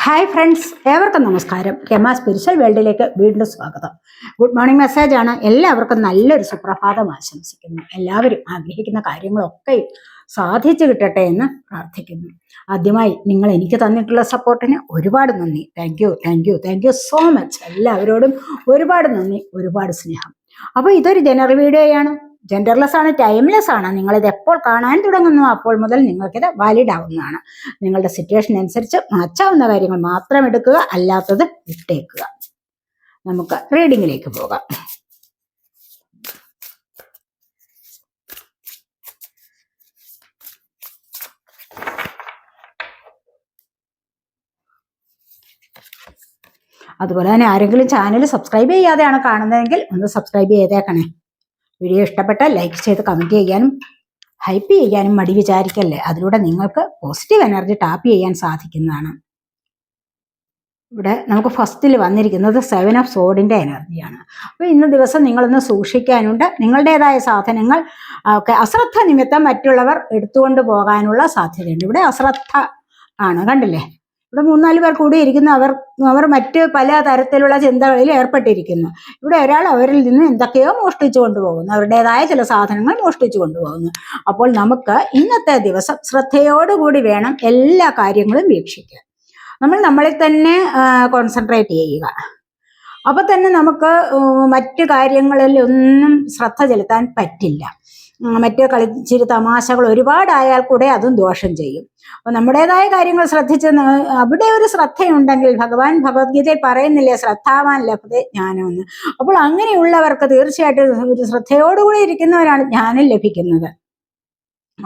Hi friends, ഏവർക്കും നമസ്കാരം. Rama spiritual വേൾഡിലേക്ക് വീണ്ടും സ്വാഗതം. ഗുഡ് മോർണിംഗ് മെസ്സേജാണ്. എല്ലാവർക്കും നല്ലൊരു സുപ്രഭാതം ആശംസിക്കുന്നു. എല്ലാവരും ആഗ്രഹിക്കുന്ന കാര്യങ്ങളൊക്കെ സാധിച്ചു കിട്ടട്ടെ എന്ന് പ്രാർത്ഥിക്കുന്നു. ആദ്യമായി നിങ്ങൾ എനിക്ക് തന്നിട്ടുള്ള സപ്പോർട്ടിന് ഒരുപാട് നന്ദി. Thank you so much. എല്ലാവരോടും ഒരുപാട് നന്ദി, ഒരുപാട് സ്നേഹം. അപ്പോൾ ഇതൊരു ജനറൽ വീഡിയോയാണ്. ജെൻഡർലെസ് ആണ്, ടൈംലെസ് ആണ്. നിങ്ങളിത് എപ്പോൾ കാണാൻ തുടങ്ങുന്നു അപ്പോൾ മുതൽ നിങ്ങൾക്കിത് വാലിഡ് ആവുന്നതാണ്. നിങ്ങളുടെ സിറ്റുവേഷൻ അനുസരിച്ച് മാറ്റാവുന്ന കാര്യങ്ങൾ മാത്രം എടുക്കുക, അല്ലാത്തത് വിട്ടേക്കുക. നമുക്ക് റീഡിങ്ങിലേക്ക് പോകാം. അതുപോലെ തന്നെ ആരെങ്കിലും ചാനൽ സബ്സ്ക്രൈബ് ചെയ്യാതെയാണ് കാണുന്നതെങ്കിൽ ഒന്ന് സബ്സ്ക്രൈബ് ചെയ്തേക്കണേ. വീഡിയോ ഇഷ്ടപ്പെട്ടാൽ ലൈക്ക് ചെയ്ത് കമൻറ്റ് ചെയ്യാനും ഹൈപ്പ് ചെയ്യാനും മടി വിചാരിക്കല്ലേ. അതിലൂടെ നിങ്ങൾക്ക് പോസിറ്റീവ് എനർജി ടാപ്പ് ചെയ്യാൻ സാധിക്കുന്നതാണ്. ഇവിടെ നമുക്ക് ഫസ്റ്റിൽ വന്നിരിക്കുന്നത് 7 ഓഫ് സോഡിൻ്റെ എനർജിയാണ്. അപ്പോൾ ഇന്ന് ദിവസം നിങ്ങളൊന്ന് സൂക്ഷിക്കാനുണ്ട്. നിങ്ങളുടേതായ സാധനങ്ങൾ ഒക്കെ അശ്രദ്ധ നിമിത്തം മറ്റുള്ളവർ എടുത്തുകൊണ്ട് പോകാനുള്ള സാധ്യതയുണ്ട്. ഇവിടെ അശ്രദ്ധ ആണ്, കണ്ടില്ലേ? ഇവിടെ 3-4 പേർ കൂടിയിരിക്കുന്നു. അവർ മറ്റ് പല തരത്തിലുള്ള ചിന്തകളിൽ ഏർപ്പെട്ടിരിക്കുന്നു. ഇവിടെ ഒരാൾ അവരിൽ നിന്ന് എന്തൊക്കെയോ മോഷ്ടിച്ചു കൊണ്ടുപോകുന്നു, അവരുടേതായ ചില സാധനങ്ങൾ മോഷ്ടിച്ചു കൊണ്ടുപോകുന്നു. അപ്പോൾ നമുക്ക് ഇന്നത്തെ ദിവസം ശ്രദ്ധയോടുകൂടി വേണം എല്ലാ കാര്യങ്ങളും വീക്ഷിക്കാൻ. നമ്മൾ നമ്മളിൽ തന്നെ കോൺസെൻട്രേറ്റ് ചെയ്യുക. അപ്പൊ തന്നെ നമുക്ക് മറ്റു കാര്യങ്ങളിൽ ഒന്നും ശ്രദ്ധ ചെലുത്താൻ പറ്റില്ല. മറ്റ് കളിച്ചിരി തമാശകൾ ഒരുപാടായാൽ കൂടെ അതും ദോഷം ചെയ്യും. അപ്പൊ നമ്മുടേതായ കാര്യങ്ങൾ ശ്രദ്ധിച്ച് അവിടെ ഒരു ശ്രദ്ധയുണ്ടെങ്കിൽ, ഭഗവാൻ ഭഗവത്ഗീതയിൽ പറയുന്നില്ലേ, ശ്രദ്ധാവാൻ ലഭ്യത ജ്ഞാനമെന്ന്. അപ്പോൾ അങ്ങനെയുള്ളവർക്ക് തീർച്ചയായിട്ടും ഒരു ശ്രദ്ധയോടുകൂടി ഇരിക്കുന്നവരാണ് ജ്ഞാനം ലഭിക്കുന്നത്.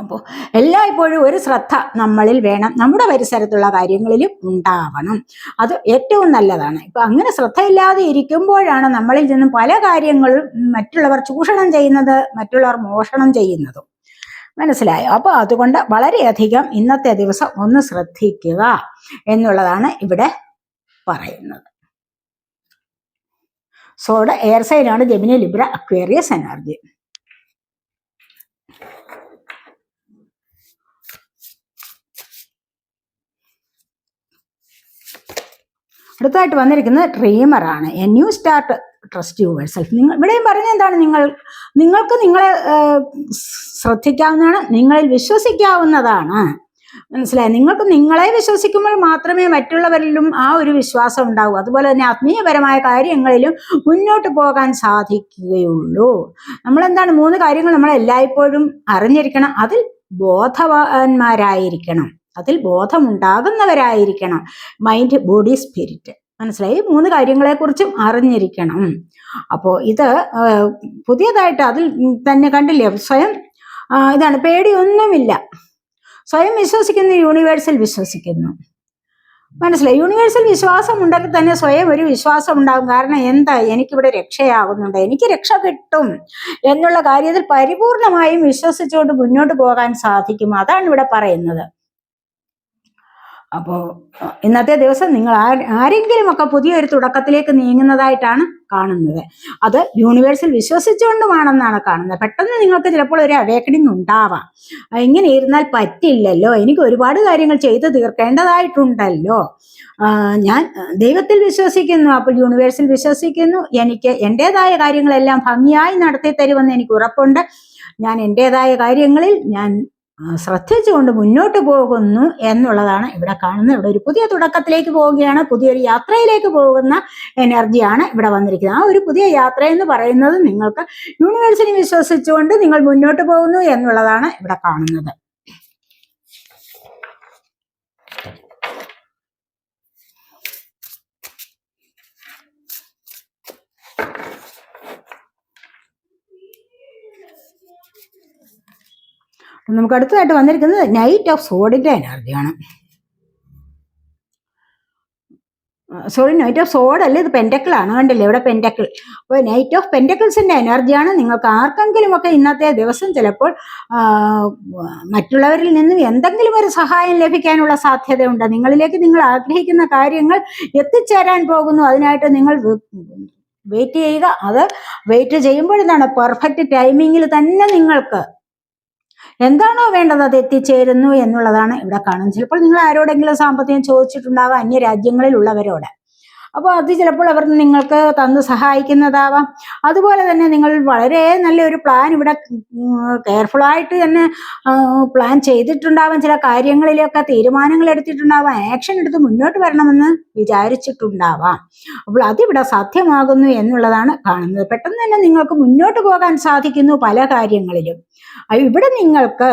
അപ്പോൾ എല്ലായ്പ്പോഴും ഒരു ശ്രദ്ധ നമ്മളിൽ വേണം, നമ്മുടെ പരിസരത്തുള്ള കാര്യങ്ങളിലും ഉണ്ടാവണം. അത് ഏറ്റവും നല്ലതാണ്. ഇപ്പൊ അങ്ങനെ ശ്രദ്ധയില്ലാതെ ഇരിക്കുമ്പോഴാണ് നമ്മളിൽ നിന്നും പല കാര്യങ്ങളും മറ്റുള്ളവർ ചൂഷണം ചെയ്യുന്നത്, മറ്റുള്ളവർ മോഷണം ചെയ്യുന്നതും. മനസ്സിലായോ? അപ്പോൾ അതുകൊണ്ട് വളരെയധികം ഇന്നത്തെ ദിവസം ഒന്ന് ശ്രദ്ധിക്കുക എന്നുള്ളതാണ് ഇവിടെ പറയുന്നത്. സോഡ് എയർ സൈനാണ്, ജെമിനി, ലിബ്ര, അക്വേറിയസ് എനർജി. അടുത്തായിട്ട് വന്നിരിക്കുന്നത് ഡ്രീമറാണ്. A new start, trust yourself. ഇവിടെയും പറയുന്നത് എന്താണ്? നിങ്ങൾക്ക് നിങ്ങളെ ശ്രദ്ധിക്കാവുന്നതാണ്, നിങ്ങളിൽ വിശ്വസിക്കാവുന്നതാണ്. മനസ്സിലായി? നിങ്ങൾക്ക് നിങ്ങളെ വിശ്വസിക്കുമ്പോൾ മാത്രമേ മറ്റുള്ളവരിലും ആ ഒരു വിശ്വാസം ഉണ്ടാവൂ. അതുപോലെ തന്നെ ആത്മീയപരമായ കാര്യങ്ങളിലും മുന്നോട്ട് പോകാൻ സാധിക്കുകയുള്ളൂ. നമ്മളെന്താണ് 3 കാര്യങ്ങൾ നമ്മൾ എല്ലായ്പ്പോഴും അറിഞ്ഞിരിക്കണം. അതിൽ ബോധവാന്മാരായിരിക്കണം, അതിൽ ബോധമുണ്ടാകുന്നവരായിരിക്കണം. Mind, body, spirit. മനസ്സിലായി? 3 കാര്യങ്ങളെക്കുറിച്ചും അറിഞ്ഞിരിക്കണം. അപ്പോൾ ഇത് പുതിയതായിട്ട് അതിൽ തന്നെ കണ്ടില്ലേ, സ്വയം ഇതാണ്, പേടിയൊന്നുമില്ല, സ്വയം വിശ്വസിക്കുന്നു, യൂണിവേഴ്സിൽ വിശ്വസിക്കുന്നു. മനസ്സിലായി? യൂണിവേഴ്സൽ വിശ്വാസം ഉണ്ടെങ്കിൽ തന്നെ സ്വയം ഒരു വിശ്വാസം ഉണ്ടാകും. കാരണം എന്താ, എനിക്കിവിടെ രക്ഷയാകുന്നുണ്ട്, എനിക്ക് രക്ഷ കിട്ടും എന്നുള്ള കാര്യത്തിൽ പരിപൂർണമായും വിശ്വസിച്ചുകൊണ്ട് മുന്നോട്ട് പോകാൻ സാധിക്കും. അതാണ് ഇവിടെ പറയുന്നത്. അപ്പോൾ ഇന്നത്തെ ദിവസം നിങ്ങൾ ആരെങ്കിലുമൊക്കെ പുതിയൊരു തുടക്കത്തിലേക്ക് നീങ്ങുന്നതായിട്ടാണ് കാണുന്നത്. അത് യൂണിവേഴ്സിൽ വിശ്വസിച്ചുകൊണ്ടുമാണെന്നാണ് കാണുന്നത്. പെട്ടെന്ന് നിങ്ങൾക്ക് ചിലപ്പോൾ ഒരു അവേക്കണിങ് ഉണ്ടാവാം. ഇങ്ങനെ ഇരുന്നാൽ പറ്റില്ലല്ലോ, എനിക്ക് ഒരുപാട് കാര്യങ്ങൾ ചെയ്തു തീർക്കേണ്ടതായിട്ടുണ്ടല്ലോ, ഞാൻ ദൈവത്തിൽ വിശ്വസിക്കുന്നു, അപ്പോൾ യൂണിവേഴ്സിൽ വിശ്വസിക്കുന്നു, എനിക്ക് എൻ്റെതായ കാര്യങ്ങളെല്ലാം ഭംഗിയായി നടത്തി തരുമെന്ന് എനിക്ക് ഉറപ്പുണ്ട്, ഞാൻ എൻ്റെതായ കാര്യങ്ങളിൽ ഞാൻ ശ്രദ്ധിച്ചുകൊണ്ട് മുന്നോട്ട് പോകുന്നു എന്നുള്ളതാണ് ഇവിടെ കാണുന്നത്. ഇവിടെ ഒരു പുതിയ തുടക്കത്തിലേക്ക് പോവുകയാണ്, പുതിയൊരു യാത്രയിലേക്ക് പോകുന്ന എനർജിയാണ് ഇവിടെ വന്നിരിക്കുന്നത്. ആ ഒരു പുതിയ യാത്ര എന്ന് പറയുന്നത് നിങ്ങൾക്ക് യൂണിവേഴ്സിനെ വിശ്വസിച്ചുകൊണ്ട് നിങ്ങൾ മുന്നോട്ട് പോകുന്നു എന്നുള്ളതാണ് ഇവിടെ കാണുന്നത്. നമുക്ക് അടുത്തതായിട്ട് വന്നിരിക്കുന്നത് നൈറ്റ് ഓഫ് സോഡിന്റെ എനർജിയാണ്. സോറി, നൈറ്റ് ഓഫ് സോഡ് അല്ല, ഇത് പെൻറ്റക്കിളാണ്. കണ്ടില്ലേ ഇവിടെ പെൻറ്റക്കിൾ. അപ്പോൾ നൈറ്റ് ഓഫ് പെൻറ്റക്കിൾസിന്റെ എനർജിയാണ്. നിങ്ങൾക്ക് ആർക്കെങ്കിലും ഒക്കെ ഇന്നത്തെ ദിവസം ചിലപ്പോൾ മറ്റുള്ളവരിൽ നിന്നും എന്തെങ്കിലും ഒരു സഹായം ലഭിക്കാനുള്ള സാധ്യതയുണ്ട്. നിങ്ങളിലേക്ക് നിങ്ങൾ ആഗ്രഹിക്കുന്ന കാര്യങ്ങൾ എത്തിച്ചേരാൻ പോകുന്നു. അതിനായിട്ട് നിങ്ങൾ വെയിറ്റ് ചെയ്യുക. അത് വെയിറ്റ് ചെയ്യുമ്പോൾ എന്താണ്, പെർഫെക്റ്റ് ടൈമിങ്ങിൽ തന്നെ നിങ്ങൾക്ക് എന്താണോ വേണ്ടത് അത് എത്തിച്ചേരുന്നു എന്നുള്ളതാണ് ഇവിടെ കാണുന്നത്. ചിലപ്പോൾ നിങ്ങൾ ആരോടെങ്കിലും സാമ്പത്തികം ചോദിച്ചിട്ടുണ്ടാകാം, അന്യ രാജ്യങ്ങളിലുള്ളവരോട്. അപ്പോൾ അത് ചിലപ്പോൾ അവർ നിങ്ങൾക്ക് തന്ന് സഹായിക്കുന്നതാവാം. അതുപോലെ തന്നെ നിങ്ങൾ വളരെ നല്ലൊരു പ്ലാൻ ഇവിടെ കെയർഫുള്ളായിട്ട് തന്നെ പ്ലാൻ ചെയ്തിട്ടുണ്ടാവാം. ചില കാര്യങ്ങളിലൊക്കെ തീരുമാനങ്ങൾ എടുത്തിട്ടുണ്ടാവാം, ആക്ഷൻ എടുത്ത് മുന്നോട്ട് വരണമെന്ന് വിചാരിച്ചിട്ടുണ്ടാവാം. അപ്പോൾ അതിവിടെ സാധ്യമാകുന്നു എന്നുള്ളതാണ് കാണുന്നത്. പെട്ടെന്ന് തന്നെ നിങ്ങൾക്ക് മുന്നോട്ട് പോകാൻ സാധിക്കുന്നു പല കാര്യങ്ങളിലും. ഇവിടെ നിങ്ങൾക്ക്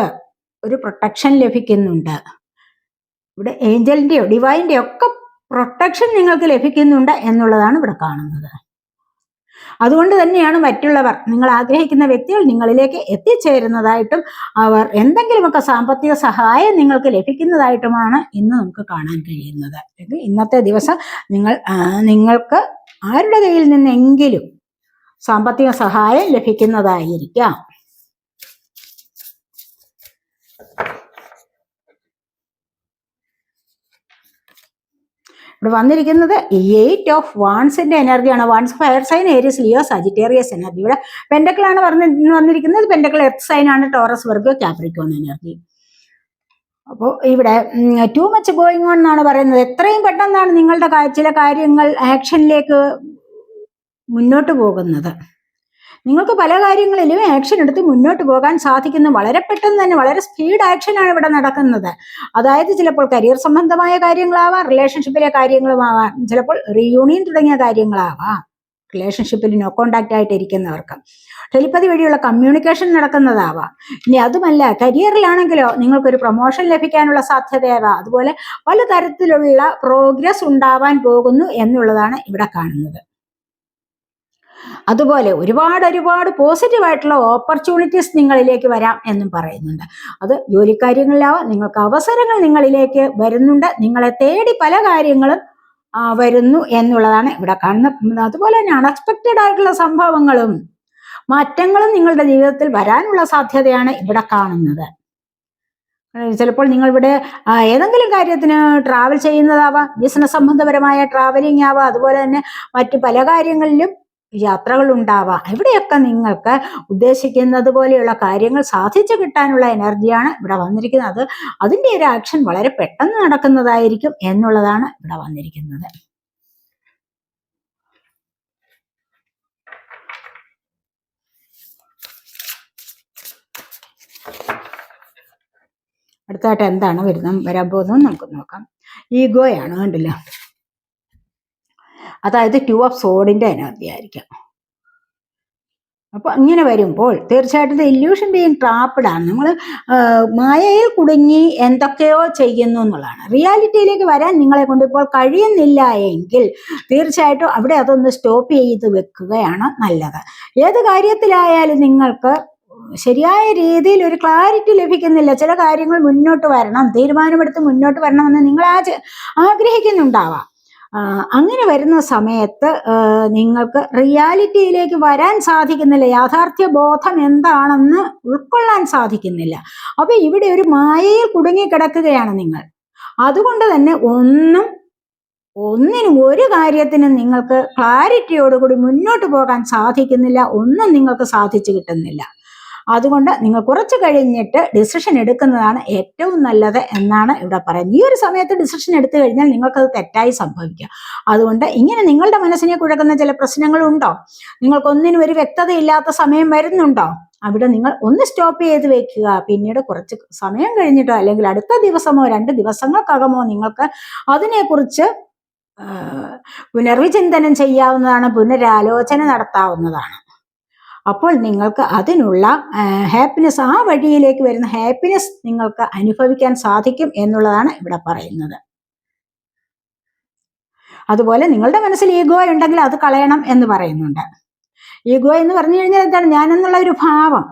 ഒരു പ്രൊട്ടക്ഷൻ ലഭിക്കുന്നുണ്ട്. ഇവിടെ ഏഞ്ചലിന്റെയോ ഡിവൈൻ്റെയോ ഒക്കെ പ്രൊട്ടക്ഷൻ നിങ്ങൾക്ക് ലഭിക്കുന്നുണ്ട് എന്നുള്ളതാണ് ഇവിടെ കാണുന്നത്. അതുകൊണ്ട് തന്നെയാണ് മറ്റുള്ളവർ, നിങ്ങൾ ആഗ്രഹിക്കുന്ന വ്യക്തികൾ നിങ്ങളിലേക്ക് എത്തിച്ചേരുന്നതായിട്ടും അവർ എന്തെങ്കിലുമൊക്കെ സാമ്പത്തിക സഹായം നിങ്ങൾക്ക് ലഭിക്കുന്നതായിട്ടുമാണ് ഇന്ന് നമുക്ക് കാണാൻ കഴിയുന്നത്. ഇന്നത്തെ ദിവസം നിങ്ങൾക്ക് ആരുടെ കയ്യിൽ നിന്നെങ്കിലും സാമ്പത്തിക സഹായം ലഭിക്കുന്നതായിരിക്കാം. ഇവിടെ വന്നിരിക്കുന്നത് 8 ഓഫ് വാൺസിന്റെ എനർജിയാണ്. Wands fire sign, Aries, Leo, Sagittarius energy. ഇവിടെ പെൻഡക്കിളാണ് വന്നിരിക്കുന്നത്. പെൻഡക്കിൾ എർത്ത് സൈൻ ആണ്, ടോറസ്, വെർഗോ, കാപ്രിക്കോൺ എനർജി. അപ്പോൾ ഇവിടെ ടു മച്ച് ഗോയിങ് ഓൺ എന്നാണ് പറയുന്നത്. എത്രയും പെട്ടെന്നാണ് നിങ്ങളുടെ ചില കാര്യങ്ങൾ ആക്ഷനിലേക്ക് മുന്നോട്ട് പോകുന്നത്. നിങ്ങൾക്ക് പല കാര്യങ്ങളിലും ആക്ഷൻ എടുത്ത് മുന്നോട്ട് പോകാൻ സാധിക്കുന്നു. വളരെ പെട്ടെന്ന് തന്നെ വളരെ സ്പീഡ് ആക്ഷനാണ് ഇവിടെ നടക്കുന്നത്. അതായത് ചിലപ്പോൾ കരിയർ സംബന്ധമായ കാര്യങ്ങളാവാം, റിലേഷൻഷിപ്പിലെ കാര്യങ്ങളുമാവാം, ചിലപ്പോൾ റീയൂണിയൻ തുടങ്ങിയ കാര്യങ്ങളാവാം. റിലേഷൻഷിപ്പിൽ നോ കോണ്ടാക്റ്റ് ആയിട്ട് ഇരിക്കുന്നവർക്ക് ടെലിപ്പതി വഴിയുള്ള കമ്മ്യൂണിക്കേഷൻ നടക്കുന്നതാവാം. ഇനി അതുമല്ല കരിയറിലാണെങ്കിലോ നിങ്ങൾക്കൊരു പ്രൊമോഷൻ ലഭിക്കാനുള്ള സാധ്യതയാവാം. അതുപോലെ പലതരത്തിലുള്ള പ്രോഗ്രസ് ഉണ്ടാവാൻ പോകുന്നു എന്നുള്ളതാണ് ഇവിടെ കാണുന്നത്. അതുപോലെ ഒരുപാട് പോസിറ്റീവായിട്ടുള്ള ഓപ്പർച്യൂണിറ്റീസ് നിങ്ങളിലേക്ക് വരാം എന്നും പറയുന്നുണ്ട്. അത് ജോലിക്കാര്യങ്ങളിലാവാം. നിങ്ങൾക്ക് അവസരങ്ങൾ നിങ്ങളിലേക്ക് വരുന്നുണ്ട്. നിങ്ങളെ തേടി പല കാര്യങ്ങളും വരുന്നു എന്നുള്ളതാണ് ഇവിടെ കാണുന്നത്. അതുപോലെ തന്നെ അൺഎക്സ്പെക്റ്റഡ് ആയിട്ടുള്ള സംഭവങ്ങളും മാറ്റങ്ങളും നിങ്ങളുടെ ജീവിതത്തിൽ വരാനുള്ള സാധ്യതയാണ് ഇവിടെ കാണുന്നത്. ചിലപ്പോൾ നിങ്ങൾ ഇവിടെ ഏതെങ്കിലും കാര്യത്തിന് ട്രാവൽ ചെയ്യുന്നതാവാം, ബിസിനസ് സംബന്ധപരമായ ട്രാവലിംഗ് ആവാം. അതുപോലെ തന്നെ മറ്റു പല കാര്യങ്ങളിലും യാത്രകൾ ഉണ്ടാവാം. ഇവിടെയൊക്കെ നിങ്ങൾക്ക് ഉദ്ദേശിക്കുന്നത് പോലെയുള്ള കാര്യങ്ങൾ സാധിച്ചു കിട്ടാനുള്ള എനർജിയാണ് ഇവിടെ വന്നിരിക്കുന്നത്. അതിൻ്റെ ഒരു ആക്ഷൻ വളരെ പെട്ടെന്ന് നടക്കുന്നതായിരിക്കും എന്നുള്ളതാണ് ഇവിടെ വന്നിരിക്കുന്നത്. അടുത്തായിട്ട് എന്താണ് വരാൻ പോകുന്നത് നമുക്ക് നോക്കാം. ഈഗോയാണ്, കണ്ടില്ല? അതായത് 2 ഓഫ് സോഡിന്റെ എനർജി ആയിരിക്കാം. അപ്പൊ ഇങ്ങനെ വരുമ്പോൾ തീർച്ചയായിട്ടും ഇല്യൂഷൻ ബീയിങ് ട്രാപ്ഡ് ആണ്. നമ്മൾ മായയിൽ കുടുങ്ങി എന്തൊക്കെയോ ചെയ്യുന്നു എന്നുള്ളതാണ്. റിയാലിറ്റിയിലേക്ക് വരാൻ നിങ്ങളെ കൊണ്ട് ഇപ്പോൾ കഴിയുന്നില്ല എങ്കിൽ തീർച്ചയായിട്ടും അവിടെ അതൊന്ന് സ്റ്റോപ്പ് ചെയ്ത് വെക്കുകയാണ് നല്ലത്. ഏത് കാര്യത്തിലായാലും നിങ്ങൾക്ക് ശരിയായ രീതിയിൽ ഒരു ക്ലാരിറ്റി ലഭിക്കുന്നില്ല. ചില കാര്യങ്ങൾ മുന്നോട്ട് വരണം, തീരുമാനമെടുത്ത് മുന്നോട്ട് വരണമെന്ന് നിങ്ങൾ ആഗ്രഹിക്കുന്നുണ്ടാവാം. അങ്ങനെ വരുന്ന സമയത്ത് നിങ്ങൾക്ക് റിയാലിറ്റിയിലേക്ക് വരാൻ സാധിക്കുന്നില്ല. യാഥാർത്ഥ്യ ബോധം എന്താണെന്ന് ഉൾക്കൊള്ളാൻ സാധിക്കുന്നില്ല. അപ്പൊ ഇവിടെ ഒരു മായയിൽ കുടുങ്ങിക്കിടക്കുകയാണ് നിങ്ങൾ. അതുകൊണ്ട് തന്നെ ഒന്നിനും ഒരു കാര്യത്തിനും നിങ്ങൾക്ക് ക്ലാരിറ്റിയോടുകൂടി മുന്നോട്ട് പോകാൻ സാധിക്കുന്നില്ല. ഒന്നും നിങ്ങൾക്ക് സാധിച്ചു കിട്ടുന്നില്ല. അതുകൊണ്ട് നിങ്ങൾ കുറച്ച് കഴിഞ്ഞിട്ട് ഡിസിഷൻ എടുക്കുന്നതാണ് ഏറ്റവും നല്ലത് എന്നാണ് ഇവിടെ പറയുന്നത്. ഈ ഒരു സമയത്ത് ഡിസിഷൻ എടുത്തു കഴിഞ്ഞാൽ നിങ്ങൾക്കത് തെറ്റായി സംഭവിക്കാം. അതുകൊണ്ട് ഇങ്ങനെ നിങ്ങളുടെ മനസ്സിനെ കുഴക്കുന്ന ചില പ്രശ്നങ്ങളുണ്ടോ, നിങ്ങൾക്കൊന്നിനും ഒരു വ്യക്തത ഇല്ലാത്ത സമയം വരുന്നുണ്ടോ, അവിടെ നിങ്ങൾ ഒന്ന് സ്റ്റോപ്പ് ചെയ്ത് വെക്കുക. പിന്നീട് കുറച്ച് സമയം കഴിഞ്ഞിട്ടോ അല്ലെങ്കിൽ അടുത്ത ദിവസമോ 2 ദിവസങ്ങൾക്കകമോ നിങ്ങൾക്ക് അതിനെക്കുറിച്ച് പുനർവിചിന്തനം ചെയ്യാവുന്നതാണ്, പുനരാലോചന നടത്താവുന്നതാണ്. അപ്പോൾ നിങ്ങൾക്ക് അതിനുള്ള ഹാപ്പിനെസ്, ആ വഴിയിലേക്ക് വരുന്ന ഹാപ്പിനെസ് നിങ്ങൾക്ക് അനുഭവിക്കാൻ സാധിക്കും എന്നുള്ളതാണ് ഇവിടെ പറയുന്നത്. അതുപോലെ നിങ്ങളുടെ മനസ്സിൽ ഈഗോ ഉണ്ടെങ്കിൽ അത് കളയണം എന്ന് പറയുന്നുണ്ട്. ഈഗോ എന്ന് പറഞ്ഞു കഴിഞ്ഞാൽ എന്താണ്? ഞാനെന്നുള്ള ഒരു ഭാവം,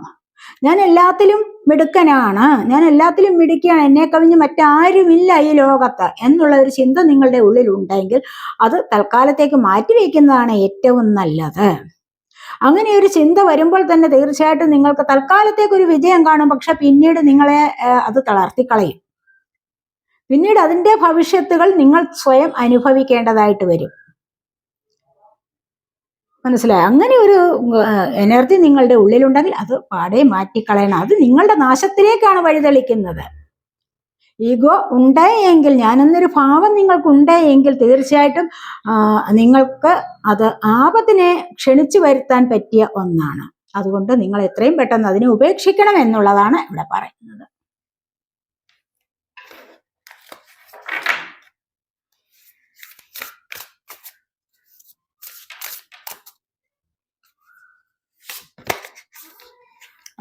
ഞാൻ എല്ലാത്തിലും മിടുക്കനാണ്, ഞാൻ എല്ലാത്തിലും മിടുക്കിയാണ്, എന്നെ കവിഞ്ഞ് മറ്റാരുമില്ല ഈ ലോകത്ത് എന്നുള്ള ഒരു ചിന്ത നിങ്ങളുടെ ഉള്ളിൽ ഉണ്ടെങ്കിൽ അത് തൽക്കാലത്തേക്ക് മാറ്റിവെക്കുന്നതാണ് ഏറ്റവും നല്ലത്. അങ്ങനെ ഒരു ചിന്ത വരുമ്പോൾ തന്നെ തീർച്ചയായിട്ടും നിങ്ങൾക്ക് തൽക്കാലത്തേക്ക് ഒരു വിജയം കാണും. പക്ഷെ പിന്നീട് നിങ്ങളെ അത് തളർത്തിക്കളയും. പിന്നീട് അതിൻ്റെ ഭവിഷ്യത്തുകൾ നിങ്ങൾ സ്വയം അനുഭവിക്കേണ്ടതായിട്ട് വരും. മനസ്സിലായി? അങ്ങനെ ഒരു എനർജി നിങ്ങളുടെ ഉള്ളിലുണ്ടെങ്കിൽ അത് പാടെ മാറ്റിക്കളയണം. അത് നിങ്ങളുടെ നാശത്തിലേക്കാണ് വഴിതെളിക്കുന്നത്. ഈഗോ ഉണ്ട് എങ്കിൽ, ഞാനെന്നൊരു ഭാവം നിങ്ങൾക്കുണ്ട് എങ്കിൽ തീർച്ചയായിട്ടും നിങ്ങൾക്ക് അത് ആപത്തിനെ ക്ഷണിച്ചു വരുത്താൻ പറ്റിയ ഒന്നാണ്. അതുകൊണ്ട് നിങ്ങൾ എത്രയും പെട്ടെന്ന് അതിനെ ഉപേക്ഷിക്കണം എന്നുള്ളതാണ് ഇവിടെ പറയുന്നത്.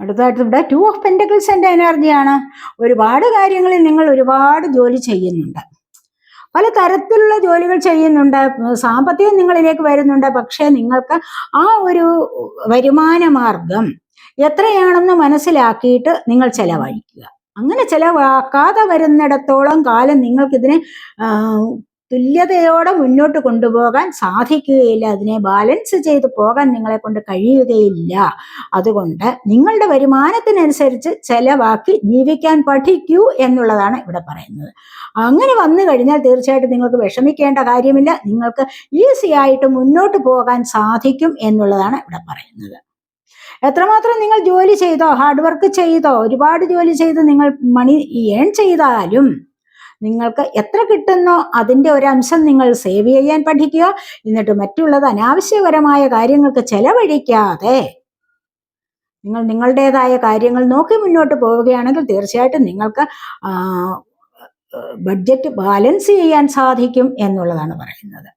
അടുത്തതായിട്ട് ഇവിടെ 2 ഓഫ് പെന്റക്കിൾസിന്റെ എനർജിയാണ്. ഒരുപാട് കാര്യങ്ങളിൽ നിങ്ങൾ ഒരുപാട് ജോലി ചെയ്യുന്നുണ്ട്, പല തരത്തിലുള്ള ജോലികൾ ചെയ്യുന്നുണ്ട്, സാമ്പത്തികം നിങ്ങളിലേക്ക് വരുന്നുണ്ട്. പക്ഷേ നിങ്ങൾക്ക് ആ ഒരു വരുമാന മാർഗം എത്രയാണെന്ന് മനസ്സിലാക്കിയിട്ട് നിങ്ങൾ ചെലവഴിക്കുക. അങ്ങനെ ചെലവാക്കാതെ വരുന്നിടത്തോളം കാലം നിങ്ങൾക്കിതിനെ തുല്യതയോടെ മുന്നോട്ട് കൊണ്ടുപോകാൻ സാധിക്കുകയില്ല. അതിനെ ബാലൻസ് ചെയ്ത് പോകാൻ നിങ്ങളെ കൊണ്ട് കഴിയുകയില്ല. അതുകൊണ്ട് നിങ്ങളുടെ വരുമാനത്തിനനുസരിച്ച് ചെലവാക്കി ജീവിക്കാൻ പഠിക്കൂ എന്നുള്ളതാണ് ഇവിടെ പറയുന്നത്. അങ്ങനെ വന്നു കഴിഞ്ഞാൽ തീർച്ചയായിട്ടും നിങ്ങൾക്ക് വിഷമിക്കേണ്ട കാര്യമില്ല, നിങ്ങൾക്ക് ഈസി ആയിട്ട് മുന്നോട്ട് പോകാൻ സാധിക്കും എന്നുള്ളതാണ് ഇവിടെ പറയുന്നത്. എത്രമാത്രം നിങ്ങൾ ജോലി ചെയ്തോ, ഹാർഡ് വർക്ക് ചെയ്തോ, ഒരുപാട് ജോലി ചെയ്ത് നിങ്ങൾ മണി ഏൺ ചെയ്താലും നിങ്ങൾക്ക് എത്ര കിട്ടുന്നോ അതിൻ്റെ ഒരംശം നിങ്ങൾ സേവ് ചെയ്യാൻ പഠിക്കുക. എന്നിട്ട് മറ്റുള്ളത് അനാവശ്യപരമായ കാര്യങ്ങൾക്ക് ചെലവഴിക്കാതെ നിങ്ങൾ നിങ്ങളുടേതായ കാര്യങ്ങൾ നോക്കി മുന്നോട്ട് പോവുകയാണെങ്കിൽ തീർച്ചയായിട്ടും നിങ്ങൾക്ക് ബഡ്ജറ്റ് ബാലൻസ് ചെയ്യാൻ സാധിക്കും എന്നുള്ളതാണ് പറയുന്നത്.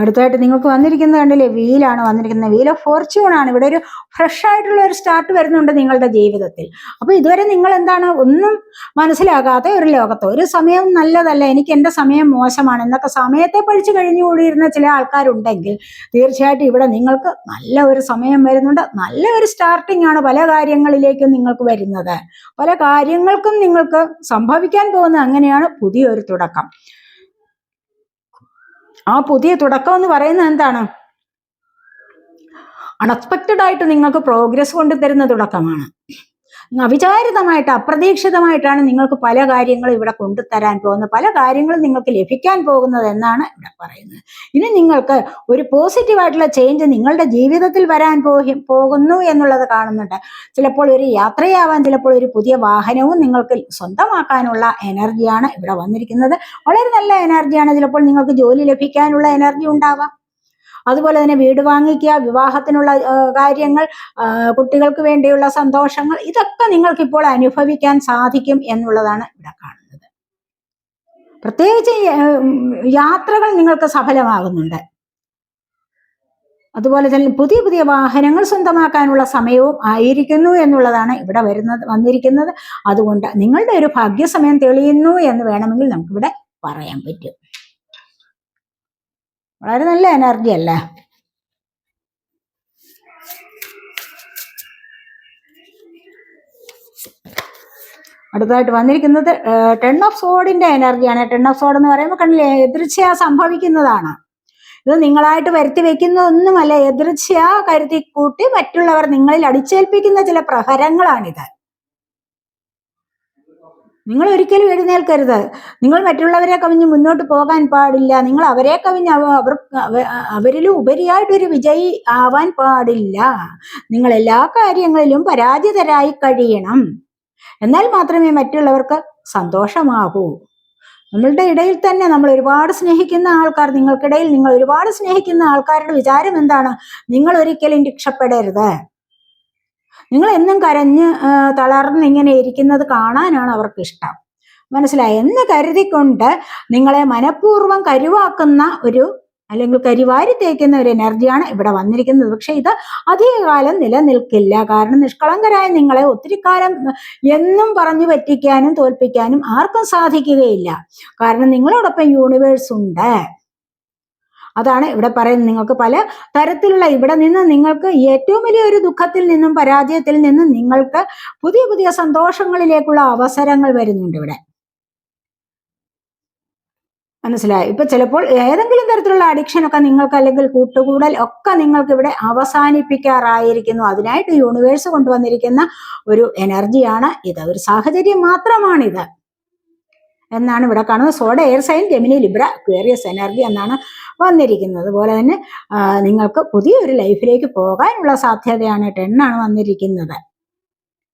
അടുത്തായിട്ട് നിങ്ങൾക്ക് വന്നിരിക്കുന്നത് കണ്ടില്ലേ, വീലാണ് വന്നിരിക്കുന്നത്. വീൽ ഓഫ് ഫോർച്യൂൺ ആണ്. ഇവിടെ ഒരു ഫ്രഷ് ആയിട്ടുള്ള ഒരു സ്റ്റാർട്ട് വരുന്നുണ്ട് നിങ്ങളുടെ ജീവിതത്തിൽ. അപ്പൊ ഇതുവരെ നിങ്ങൾ എന്താണ് ഒന്നും മനസ്സിലാകാതെ ഒരു ലോകത്ത് ഒരു സമയം നല്ലതല്ല, എനിക്ക് എൻ്റെ സമയം മോശമാണ് എന്നൊക്കെ സമയത്തെ പഴിച്ചു കഴിഞ്ഞുകൂടിയിരുന്ന ചില ആൾക്കാരുണ്ടെങ്കിൽ തീർച്ചയായിട്ടും ഇവിടെ നിങ്ങൾക്ക് നല്ല ഒരു സമയം വരുന്നുണ്ട്. നല്ല ഒരു സ്റ്റാർട്ടിംഗ് ആണ് പല കാര്യങ്ങളിലേക്കും നിങ്ങൾക്ക് വരുന്നത്. പല കാര്യങ്ങൾക്കും നിങ്ങൾക്ക് സംഭവിക്കാൻ പോകുന്നത് അങ്ങനെയാണ് പുതിയൊരു തുടക്കം. ആ പുതിയ തുടക്കം എന്ന് പറയുന്നത് എന്താണ്? അൺഎക്സ്പെക്റ്റഡ് ആയിട്ട് നിങ്ങൾക്ക് പ്രോഗ്രസ് കൊണ്ടുതരുന്ന തുടക്കമാണ്. അവിചാരിതമായിട്ട് അപ്രതീക്ഷിതമായിട്ടാണ് നിങ്ങൾക്ക് പല കാര്യങ്ങളും ഇവിടെ കൊണ്ടുതരാൻ പോകുന്നത്, പല കാര്യങ്ങളും നിങ്ങൾക്ക് ലഭിക്കാൻ പോകുന്നത് എന്നാണ് ഇവിടെ പറയുന്നത്. ഇനി നിങ്ങൾക്ക് ഒരു പോസിറ്റീവായിട്ടുള്ള ചേഞ്ച് നിങ്ങളുടെ ജീവിതത്തിൽ വരാൻ പോകുന്നു എന്നുള്ളത് കാണുന്നുണ്ട്. ചിലപ്പോൾ ഒരു യാത്രയാവാൻ, ചിലപ്പോൾ ഒരു പുതിയ വാഹനവും നിങ്ങൾക്ക് സ്വന്തമാക്കാനുള്ള എനർജിയാണ് ഇവിടെ വന്നിരിക്കുന്നത്. വളരെ നല്ല എനർജിയാണ്. ചിലപ്പോൾ നിങ്ങൾക്ക് ജോലി ലഭിക്കാനുള്ള എനർജി ഉണ്ടാവാം. അതുപോലെ തന്നെ വീട് വാങ്ങിക്കുക, വിവാഹത്തിനുള്ള കാര്യങ്ങൾ, കുട്ടികൾക്ക് വേണ്ടിയുള്ള സന്തോഷങ്ങൾ, ഇതൊക്കെ നിങ്ങൾക്കിപ്പോൾ അനുഭവിക്കാൻ സാധിക്കും എന്നുള്ളതാണ് ഇവിടെ കാണുന്നത്. പ്രത്യേകിച്ച് യാത്രകൾ നിങ്ങൾക്ക് സഫലമാകുന്നുണ്ട്. അതുപോലെ തന്നെ പുതിയ പുതിയ വാഹനങ്ങൾ സ്വന്തമാക്കാനുള്ള സമയവും ആയിരിക്കുന്നു എന്നുള്ളതാണ് ഇവിടെ വന്നിരിക്കുന്നത്. അതുകൊണ്ട് നിങ്ങളുടെ ഒരു ഭാഗ്യസമയം തെളിയുന്നു എന്ന് വേണമെങ്കിൽ നമുക്കിവിടെ പറയാൻ പറ്റും. വളരെ നല്ല എനർജി അല്ലേ? അടുത്തതായിട്ട് വന്നിരിക്കുന്നത് 10 ഓഫ് സോഡിന്റെ എനർജിയാണ്. 10 ഓഫ് സോഡ് എന്ന് പറയുമ്പോൾ കണ്ടില്ലേ, എതിർച്ചയാ സംഭവിക്കുന്നതാണ്. ഇത് നിങ്ങളായിട്ട് വരുത്തി വെക്കുന്ന ഒന്നുമല്ല, എതിർച്ചയാ കരുതി കൂട്ടി മറ്റുള്ളവർ നിങ്ങളിൽ അടിച്ചേൽപ്പിക്കുന്ന ചില പ്രഹരങ്ങളാണിത്. നിങ്ങൾ ഒരിക്കലും എഴുന്നേൽക്കരുത്. നിങ്ങൾ മറ്റുള്ളവരെ കവിഞ്ഞ് മുന്നോട്ട് പോകാൻ പാടില്ല. നിങ്ങൾ അവരെ കവിഞ്ഞ് അവരിലും ഉപരിയായിട്ടൊരു വിജയി ആവാൻ പാടില്ല. നിങ്ങൾ എല്ലാ കാര്യങ്ങളിലും പരാജിതരായി കഴിയണം. എന്നാൽ മാത്രമേ മറ്റുള്ളവർക്ക് സന്തോഷമാകൂ. നമ്മളുടെ ഇടയിൽ തന്നെ നമ്മൾ ഒരുപാട് സ്നേഹിക്കുന്ന ആൾക്കാർ, നിങ്ങൾക്കിടയിൽ നിങ്ങൾ ഒരുപാട് സ്നേഹിക്കുന്ന ആൾക്കാരുടെ വിചാരം എന്താണ്? നിങ്ങൾ ഒരിക്കലും രക്ഷപ്പെടരുത്, നിങ്ങൾ എന്നും കരഞ്ഞ് തളർന്ന് ഇങ്ങനെ ഇരിക്കുന്നത് കാണാനാണ് അവർക്ക് ഇഷ്ടം. മനസ്സിലായി എന്ന് കരുതിക്കൊണ്ട് നിങ്ങളെ മനഃപൂർവ്വം കരുവാക്കുന്ന ഒരു അല്ലെങ്കിൽ കരിവാരി തേക്കുന്ന ഒരു എനർജിയാണ് ഇവിടെ വന്നിരിക്കുന്നത്. പക്ഷെ ഇത് അധികകാലം നിലനിൽക്കില്ല. കാരണം നിഷ്കളങ്കരായ നിങ്ങളെ ഒത്തിരി കാലം എന്നും പറഞ്ഞു പറ്റിക്കാനും തോൽപ്പിക്കാനും ആർക്കും സാധിക്കുകയില്ല. കാരണം നിങ്ങളോടൊപ്പം യൂണിവേഴ്സ് ഉണ്ട്. അതാണ് ഇവിടെ പറയുന്നത്. നിങ്ങൾക്ക് പല തരത്തിലുള്ള ഇവിടെ നിന്ന് നിങ്ങൾക്ക് ഏറ്റവും വലിയ ഒരു ദുഃഖത്തിൽ നിന്നും പരാജയത്തിൽ നിന്നും നിങ്ങൾക്ക് പുതിയ പുതിയ സന്തോഷങ്ങളിലേക്കുള്ള അവസരങ്ങൾ വരുന്നുണ്ട് ഇവിടെ. മനസ്സിലായി. ഇപ്പൊ ചിലപ്പോൾ ഏതെങ്കിലും തരത്തിലുള്ള അഡിക്ഷൻ ഒക്കെ നിങ്ങൾക്ക് അല്ലെങ്കിൽ കൂട്ടുകൂടൽ ഒക്കെ നിങ്ങൾക്ക് ഇവിടെ അവസാനിപ്പിക്കാറായിരിക്കുന്നു. അതിനായിട്ട് യൂണിവേഴ്സ് കൊണ്ടുവന്നിരിക്കുന്ന ഒരു എനർജിയാണ് ഇത്, ഒരു സാഹചര്യം മാത്രമാണിത് എന്നാണ് ഇവിടെ കാണുന്നത്. Swords, air sign, Gemini, Libra, Aquarius energy എന്നാണ് വന്നിരിക്കുന്നത്. അതുപോലെ തന്നെ നിങ്ങൾക്ക് പുതിയൊരു ലൈഫിലേക്ക് പോകാനുള്ള സാധ്യതയാണ് 10 ആണ് വന്നിരിക്കുന്നത്.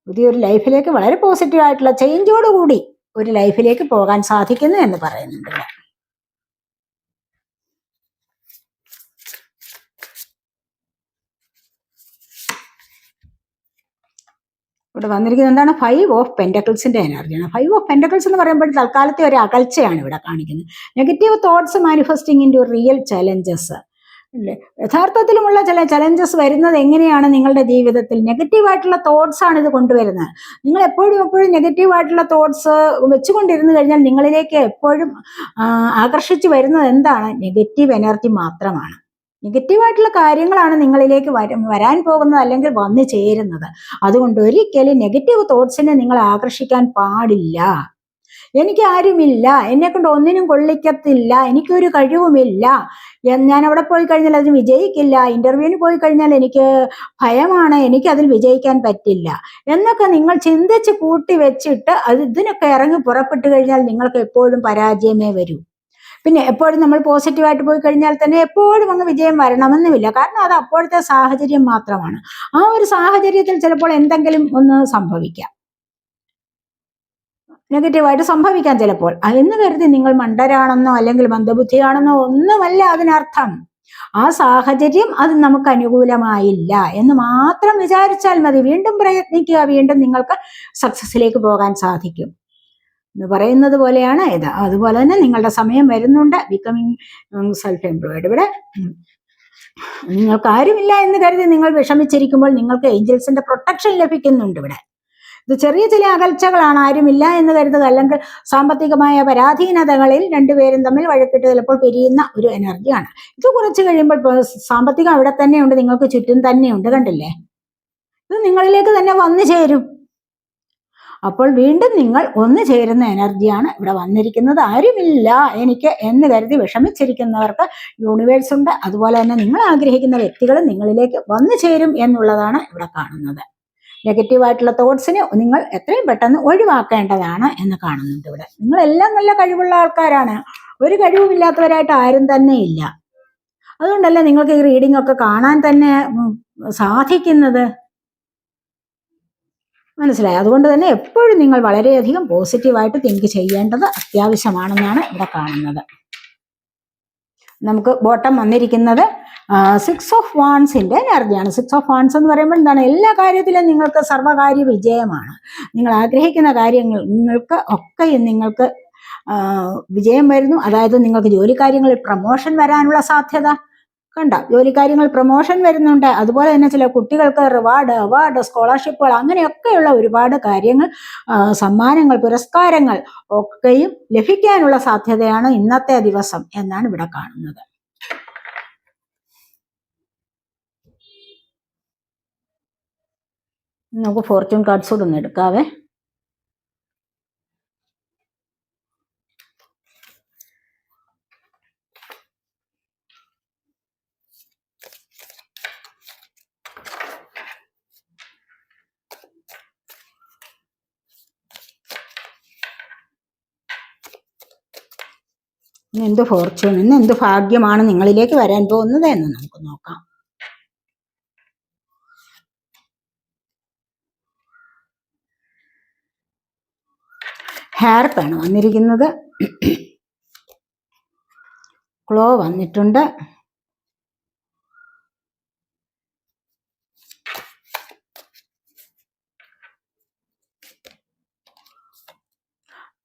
പുതിയൊരു ലൈഫിലേക്ക് വളരെ പോസിറ്റീവ് ആയിട്ടുള്ള ചേഞ്ചോടുകൂടി ഒരു ലൈഫിലേക്ക് പോകാൻ സാധിക്കുന്നു എന്ന് പറയുന്നുണ്ട്. ഇവിടെ വന്നിരിക്കുന്നത് എന്താണ്? 5 ഓഫ് പെൻറ്റക്കിൾസിന്റെ എനർജിയാണ്. 5 ഓഫ് പെൻറ്റക്കിൾസ് എന്ന് പറയുമ്പോൾ തൽക്കാലത്തെ ഒരു അകൽച്ചയാണ് ഇവിടെ കാണിക്കുന്നത്. Negative thoughts manifesting into real challenges അല്ലേ? യഥാർത്ഥത്തിലുമുള്ള ചില ചലഞ്ചസ് വരുന്നത് എങ്ങനെയാണ് നിങ്ങളുടെ ജീവിതത്തിൽ? നെഗറ്റീവായിട്ടുള്ള തോട്ട്സ് ആണ് ഇത് കൊണ്ടുവരുന്നത്. നിങ്ങൾ എപ്പോഴും നെഗറ്റീവായിട്ടുള്ള തോട്ട്സ് വെച്ചുകൊണ്ടിരുന്നു കഴിഞ്ഞാൽ നിങ്ങളിലേക്ക് എപ്പോഴും ആകർഷിച്ചു വരുന്നത് എന്താണ്? നെഗറ്റീവ് എനർജി മാത്രമാണ്. നെഗറ്റീവായിട്ടുള്ള കാര്യങ്ങളാണ് നിങ്ങളിലേക്ക് വരാൻ പോകുന്നത് അല്ലെങ്കിൽ വന്നു ചേരുന്നത്. അതുകൊണ്ട് ഒരിക്കലും നെഗറ്റീവ് തോട്ട്സിനെ നിങ്ങൾ ആകർഷിക്കാൻ പാടില്ല. എനിക്ക് ആരുമില്ല, എന്നെ കൊണ്ട് ഒന്നിനും കൊള്ളിക്കത്തില്ല, എനിക്കൊരു കഴിവുമില്ല, ഞാൻ അവിടെ പോയി കഴിഞ്ഞാൽ അതിന് വിജയിക്കില്ല, ഇന്റർവ്യൂവിന് പോയി കഴിഞ്ഞാൽ എനിക്ക് ഭയമാണ്, എനിക്ക് അതിൽ വിജയിക്കാൻ പറ്റില്ല എന്നൊക്കെ നിങ്ങൾ ചിന്തിച്ച് കൂട്ടി വെച്ചിട്ട് ഇതിനൊക്കെ ഇറങ്ങി പുറപ്പെട്ടു കഴിഞ്ഞാൽ നിങ്ങൾക്ക് എപ്പോഴും പരാജയമേ വരൂ. പിന്നെ എപ്പോഴും നമ്മൾ പോസിറ്റീവായിട്ട് പോയി കഴിഞ്ഞാൽ തന്നെ എപ്പോഴും അങ്ങ് വിജയം വരണമെന്നുമില്ല. കാരണം അത് അപ്പോഴത്തെ സാഹചര്യം മാത്രമാണ്. ആ ഒരു സാഹചര്യത്തിൽ ചിലപ്പോൾ എന്തെങ്കിലും ഒന്ന് സംഭവിക്കാം, നെഗറ്റീവായിട്ട് സംഭവിക്കാം ചിലപ്പോൾ. എന്ന് കരുതി നിങ്ങൾ മണ്ടരാണെന്നോ അല്ലെങ്കിൽ മന്ദബുദ്ധിയാണെന്നോ ഒന്നുമല്ല അതിനർത്ഥം. ആ സാഹചര്യം അത് നമുക്ക് അനുകൂലമായില്ല എന്ന് മാത്രം വിചാരിച്ചാൽ മതി. വീണ്ടും പ്രയത്നിക്കുക, വീണ്ടും നിങ്ങൾക്ക് സക്സസിലേക്ക് പോകാൻ സാധിക്കും എന്ന് പറയുന്നത് പോലെയാണ് ഇത്. അതുപോലെ തന്നെ നിങ്ങളുടെ സമയം വരുന്നുണ്ട് ബിക്കമിങ് സെൽഫ് എംപ്ലോയിഡ്. ഇവിടെ നിങ്ങൾക്ക് ആരുമില്ല എന്ന് കരുതി നിങ്ങൾ വിഷമിച്ചിരിക്കുമ്പോൾ നിങ്ങൾക്ക് ഏഞ്ചൽസിന്റെ പ്രൊട്ടക്ഷൻ ലഭിക്കുന്നുണ്ട്. ഇവിടെ ഇത് ചെറിയ ചില അകൽച്ചകളാണ്, ആരുമില്ല എന്ന് കരുതുക, അല്ലെങ്കിൽ സാമ്പത്തികമായ പരാധീനതകളിൽ രണ്ടുപേരും തമ്മിൽ വഴക്കിട്ട് ചിലപ്പോൾ പിരിയുന്ന ഒരു എനർജിയാണ്. ഇത് കുറച്ച് കഴിയുമ്പോൾ സാമ്പത്തികം അവിടെ തന്നെയുണ്ട്, നിങ്ങൾക്ക് ചുറ്റും തന്നെയുണ്ട്, കണ്ടില്ലേ? ഇത് നിങ്ങളിലേക്ക് തന്നെ വന്നു ചേരും. അപ്പോൾ വീണ്ടും നിങ്ങൾ ഒന്നു ചേരുന്ന എനർജിയാണ് ഇവിടെ വന്നിരിക്കുന്നത്. ആരുമില്ല എനിക്ക് എന്ന് കരുതി വിഷമിച്ചിരിക്കുന്നവർക്ക് യൂണിവേഴ്സ് ഉണ്ട്. അതുപോലെ തന്നെ നിങ്ങൾ ആഗ്രഹിക്കുന്ന വ്യക്തികൾ നിങ്ങളിലേക്ക് വന്നു ചേരും എന്നുള്ളതാണ് ഇവിടെ കാണുന്നത്. നെഗറ്റീവായിട്ടുള്ള തോട്ട്സിനെ നിങ്ങൾ എത്രയും പെട്ടെന്ന് ഒഴിവാക്കേണ്ടതാണ് എന്ന് കാണുന്നുണ്ട് ഇവിടെ. നിങ്ങളെല്ലാം നല്ല കഴിവുള്ള ആൾക്കാരാണ്, ഒരു കഴിവുമില്ലാത്തവരായിട്ട് ആരും തന്നെ ഇല്ല. അതുകൊണ്ടല്ലേ നിങ്ങൾക്ക് ഈ റീഡിംഗ് ഒക്കെ കാണാൻ തന്നെ സാധിക്കുന്നത്, മനസ്സിലായി? അതുകൊണ്ട് തന്നെ എപ്പോഴും നിങ്ങൾ വളരെയധികം പോസിറ്റീവായിട്ട് തിങ്ക് ചെയ്യേണ്ടത് അത്യാവശ്യമാണെന്നാണ് ഇവിടെ കാണുന്നത്. നമുക്ക് ബോട്ടം വന്നിരിക്കുന്നത് 6 ഓഫ് വാൺസിന്റെ എനർജിയാണ്. 6 ഓഫ് വാൺസ് എന്ന് പറയുമ്പോൾ എന്താണ്? എല്ലാ കാര്യത്തിലും നിങ്ങൾക്ക് സർവകാര്യ വിജയമാണ്. നിങ്ങൾ ആഗ്രഹിക്കുന്ന കാര്യങ്ങൾക്ക് ഒക്കെയും നിങ്ങൾക്ക് വിജയം വരുന്നു. അതായത് നിങ്ങൾക്ക് ജോലി കാര്യങ്ങളിൽ പ്രമോഷൻ വരാനുള്ള സാധ്യത കണ്ട, ജോലി കാര്യങ്ങൾ പ്രമോഷൻ വരുന്നുണ്ട്. അതുപോലെ തന്നെ ചില കുട്ടികൾക്ക് റിവാർഡ്, അവാർഡ്, സ്കോളർഷിപ്പുകൾ, അങ്ങനെയൊക്കെയുള്ള ഒരുപാട് കാര്യങ്ങൾ, സമ്മാനങ്ങൾ, പുരസ്കാരങ്ങൾ ഒക്കെയും ലഭിക്കാനുള്ള സാധ്യതയാണ് ഇന്നത്തെ ദിവസം എന്നാണ് ഇവിടെ കാണുന്നത്. നമുക്ക് ഫോർച്യൂൺ കാർഡ്സ് കൂടെ ഒന്ന് എടുക്കാവേ. എന്ത് ഫോർച്യൂൺ, ഇന്ന് എന്ത് ഭാഗ്യമാണ് നിങ്ങളിലേക്ക് വരാൻ പോകുന്നത് എന്ന് നമുക്ക് നോക്കാം. ഹെയർപ്പാണ് വന്നിരിക്കുന്നത്, ക്ലോ വന്നിട്ടുണ്ട്,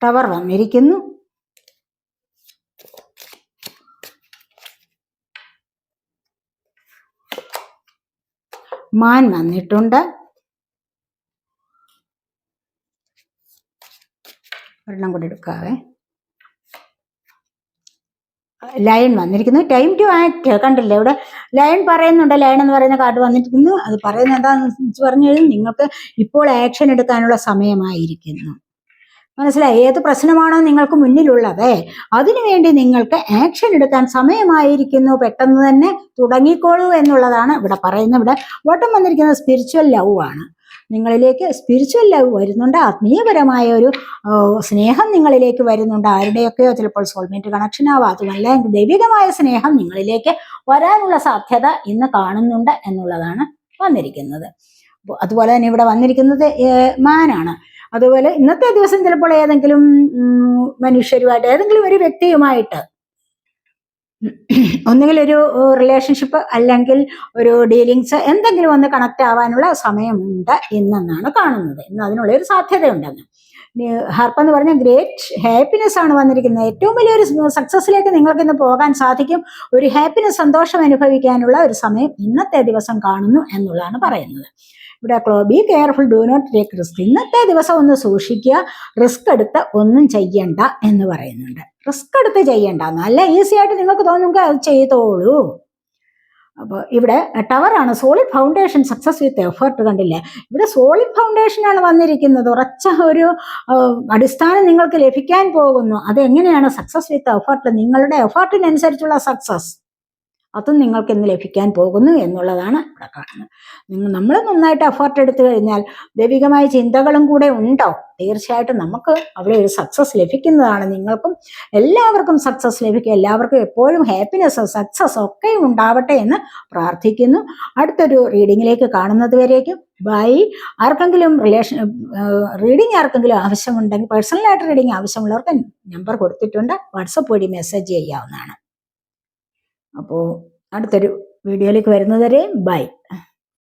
ടവർ വന്നിരിക്കുന്നു, മാൻ വന്നിട്ടുണ്ട്, ഒരെണ്ണം കൂടെ എടുക്കാവേ, ലയൺ വന്നിരിക്കുന്നു. ടൈം ടു ആക്ട്, കണ്ടില്ലേ ഇവിടെ ലയൺ പറയുന്നുണ്ട്. ലയൺ എന്ന് പറയുന്ന കാർഡ് വന്നിരിക്കുന്നു. അത് പറയുന്നത് എന്താണെന്ന് പറഞ്ഞു കഴിഞ്ഞാൽ നിങ്ങൾക്ക് ഇപ്പോൾ ആക്ഷൻ എടുക്കാനുള്ള സമയമായിരിക്കുന്നു. മനസ്സിലായി? ഏത് പ്രശ്നമാണോ നിങ്ങൾക്ക് മുന്നിലുള്ളത് അതിനുവേണ്ടി നിങ്ങൾക്ക് ആക്ഷൻ എടുക്കാൻ സമയമായിരിക്കുന്നു, പെട്ടെന്ന് തന്നെ തുടങ്ങിക്കോളൂ എന്നുള്ളതാണ് ഇവിടെ പറയുന്നത്. ഇവിടെ ബോട്ടം വന്നിരിക്കുന്നത് സ്പിരിച്വൽ ലവ് ആണ്. നിങ്ങളിലേക്ക് സ്പിരിച്വൽ ലവ് വരുന്നുണ്ട്, ആത്മീയപരമായ ഒരു സ്നേഹം നിങ്ങളിലേക്ക് വരുന്നുണ്ട്. ആരുടെയൊക്കെയോ ചിലപ്പോൾ സോൾമേറ്റ് കണക്ഷൻ ആവാം, അതുമല്ല ദൈവികമായ സ്നേഹം നിങ്ങളിലേക്ക് വരാനുള്ള സാധ്യത ഇന്ന് കാണുന്നുണ്ട് എന്നുള്ളതാണ് വന്നിരിക്കുന്നത്. അതുപോലെ തന്നെ ഇവിടെ വന്നിരിക്കുന്നത് മാനാണ്. അതുപോലെ ഇന്നത്തെ ദിവസം ചിലപ്പോൾ ഏതെങ്കിലും മനുഷ്യരുമായിട്ട്, ഏതെങ്കിലും ഒരു വ്യക്തിയുമായിട്ട് ഒന്നുകിൽ ഒരു റിലേഷൻഷിപ്പ് അല്ലെങ്കിൽ ഒരു ഡീലിങ്സ് എന്തെങ്കിലും ഒന്ന് കണക്ട് ആവാനുള്ള സമയമുണ്ട് ഇന്നെന്നാണ് കാണുന്നത്. ഇന്ന് അതിനുള്ള ഒരു സാധ്യതയുണ്ടെന്ന്. ഹാർപ്പ് എന്ന് പറഞ്ഞാൽ ഗ്രേറ്റ് ഹാപ്പിനെസ് ആണ് വന്നിരിക്കുന്നത്. ഏറ്റവും വലിയൊരു സക്സസ്സിലേക്ക് നിങ്ങൾക്ക് ഇന്ന് പോകാൻ സാധിക്കും. ഒരു ഹാപ്പിനെസ്, സന്തോഷം അനുഭവിക്കാനുള്ള ഒരു സമയം ഇന്നത്തെ ദിവസം കാണുന്നു എന്നുള്ളതാണ് പറയുന്നത്. ഇവിടെ be careful, do not take risk. ഇന്നത്തെ ദിവസം ഒന്ന് സൂക്ഷിക്കുക, റിസ്ക് എടുത്ത് ഒന്നും ചെയ്യണ്ട എന്ന് പറയുന്നുണ്ട്. റിസ്ക് എടുത്ത് ചെയ്യണ്ട, നല്ല ഈസി ആയിട്ട് നിങ്ങൾക്ക് തോന്നുമെങ്കിൽ അത് ചെയ്തോളൂ. അപ്പോൾ ഇവിടെ ടവറാണ്, solid foundation, success with effort. കണ്ടില്ലേ, ഇവിടെ സോളിഡ് ഫൗണ്ടേഷൻ ആണ് വന്നിരിക്കുന്നത്. ഉറച്ച ഒരു അടിസ്ഥാനം നിങ്ങൾക്ക് ലഭിക്കാൻ പോകുന്നു. അതെങ്ങനെയാണ്? Success with effort. നിങ്ങളുടെ എഫേർട്ടിനനുസരിച്ചുള്ള സക്സസ് അതും നിങ്ങൾക്ക് ഇന്ന് ലഭിക്കാൻ പോകുന്നു എന്നുള്ളതാണ് ഇവിടെ കാണുന്നത്. നമ്മൾ നന്നായിട്ട് എഫേർട്ട് എടുത്തു കഴിഞ്ഞാൽ ദൈവികമായ ചിന്തകളും കൂടെ ഉണ്ടോ, തീർച്ചയായിട്ടും നമുക്ക് അവിടെ ഒരു സക്സസ് ലഭിക്കുന്നതാണ്. നിങ്ങൾക്കും എല്ലാവർക്കും സക്സസ് ലഭിക്കും. എല്ലാവർക്കും എപ്പോഴും ഹാപ്പിനെസ്, സക്സസ് ഒക്കെ ഉണ്ടാവട്ടെ എന്ന് പ്രാർത്ഥിക്കുന്നു. അടുത്തൊരു റീഡിങ്ങിലേക്ക് കാണുന്നത് വരേക്കും ബൈ. ആർക്കെങ്കിലും റീഡിങ് ആർക്കെങ്കിലും ആവശ്യമുണ്ടെങ്കിൽ, പേഴ്സണലായിട്ട് റീഡിങ് ആവശ്യമുള്ളവർക്ക് നമ്പർ കൊടുത്തിട്ടുണ്ട്, വാട്സപ്പ് വഴി മെസ്സേജ് ചെയ്യാവുന്നതാണ്. അപ്പോൾ അടുത്തൊരു വീഡിയോയിലേക്ക് വരുന്നതുവരെ ബൈ.